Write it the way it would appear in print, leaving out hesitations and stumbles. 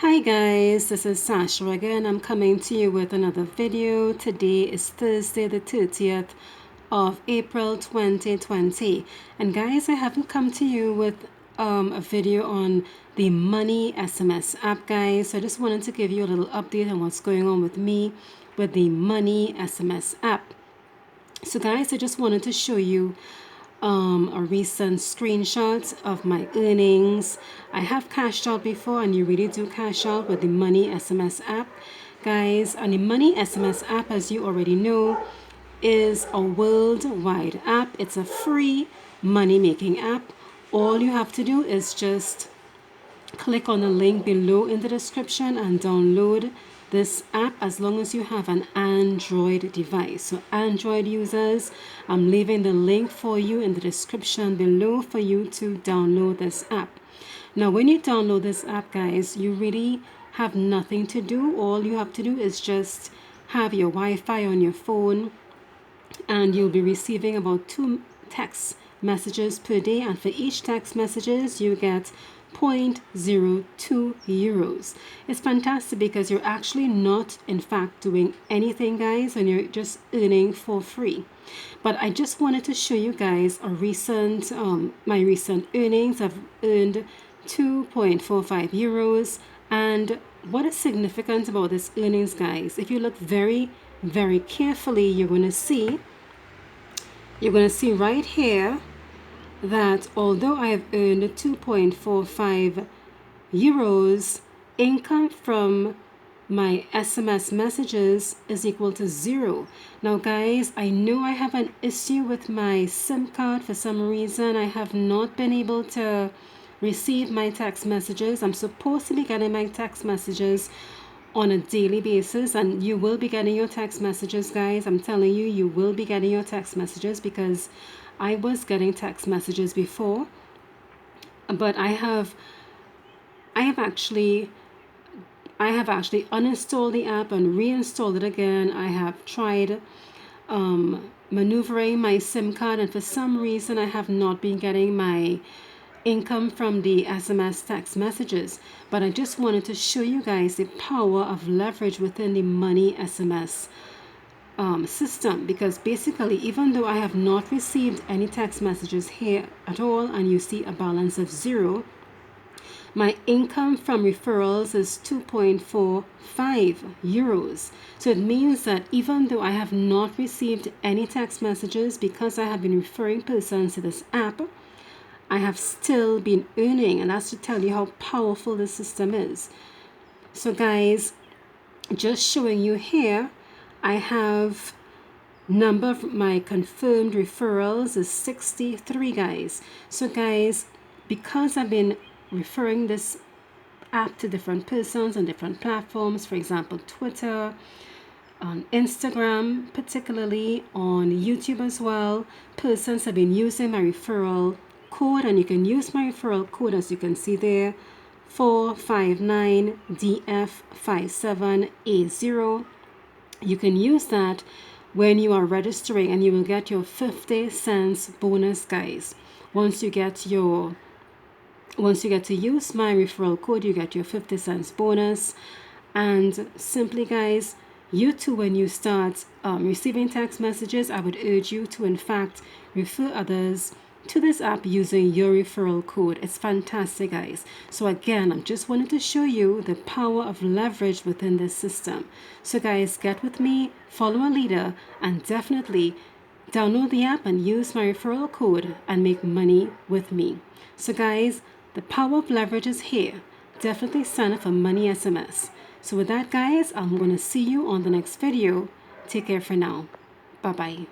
Hi guys, this is Sasha again. I'm coming to you with another video. Today is Thursday the 30th of April 2020. And guys, I haven't come to you with a video on the MoneySMS app, guys. So I just wanted to give you a little update on what's going on with me with the MoneySMS app. So guys, I just wanted to show you a recent screenshot of my earnings. I have cashed out before, and you really do cash out with the MoneySMS app, guys. And the MoneySMS app, as you already know, is a worldwide app. It's a free money making app. All you have to do is just click on the link below in the description and download this app as long as you have an Android device. So Android users, I'm leaving the link for you in the description below for you to download this app. Now when you download this app, guys, you really have nothing to do. All you have to do is just have your Wi-Fi on your phone, and you'll be receiving about 2 text messages per day, and for each text messages you get 0.02 euros. It's fantastic because you're actually not in fact doing anything, guys, and you're just earning for free. But I just wanted to show you guys my recent earnings. I've earned 2.45 euros, and what is significant about this earnings, guys, if you look very carefully, you're going to see right here that although I have earned 2.45 euros, income from my SMS messages is equal to 0. Now guys, I know I have an issue with my SIM card. For some reason, I have not been able to receive my text messages. I'm supposed to be getting my text messages on a daily basis, and you will be getting your text messages, guys. I'm telling you, you will be getting your text messages, because I was getting text messages before, but I have actually uninstalled the app and reinstalled it again. I have tried maneuvering my SIM card, and for some reason I have not been getting my income from the SMS text messages. But I just wanted to show you guys the power of leverage within the MoneySMS system, because basically, even though I have not received any text messages here at all, and you see a balance of 0, my income from referrals is 2.45 euros. So it means that even though I have not received any text messages, because I have been referring persons to this app, I have still been earning, and that's to tell you how powerful this system is. So guys, just showing you here, I have number of my confirmed referrals is 63, guys. So guys, because I've been referring this app to different persons on different platforms, for example Twitter, on Instagram, particularly on YouTube as well, persons have been using my referral code, and you can use my referral code, as you can see there, 459DF57A0. You can use that when you are registering, and you will get your 50 cents bonus, guys. Once you get to use my referral code, you get your 50 cents bonus. And simply, guys, you too, when you start receiving text messages, I would urge you to in fact refer others to this app using your referral code. It's fantastic, guys. So again, I just wanted to show you the power of leverage within this system. So guys, get with me, follow a leader, and definitely download the app and use my referral code and make money with me. So guys, the power of leverage is here. Definitely sign up for MoneySMS. So with that, guys, I'm going to see you on the next video. Take care for now. Bye-bye.